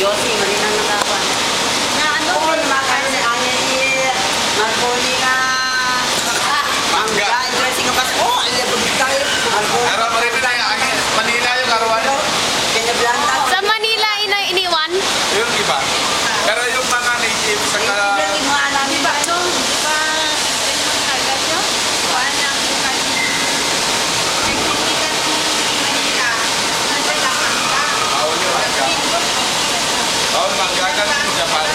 Yossi, marinang nakakuan. Na ano? Oo, makain sa angin. Marconi na. Mangga. Dressing ang kas. Oh, alam mo tayo. Marconi. Pero marito na yung angin. Manila yung karuan. Kinablanta. Sa Manila, iniwan? Yung iba. Pero yung mga native sa Yung mga alam ba? Ano? Di ba? Ganyan agad yun? Kuhaan na ang bukas. Nagtitigan ng Manila. Nasa lang ang Bawal yung mangga. Bawal mangga ka sa Japan.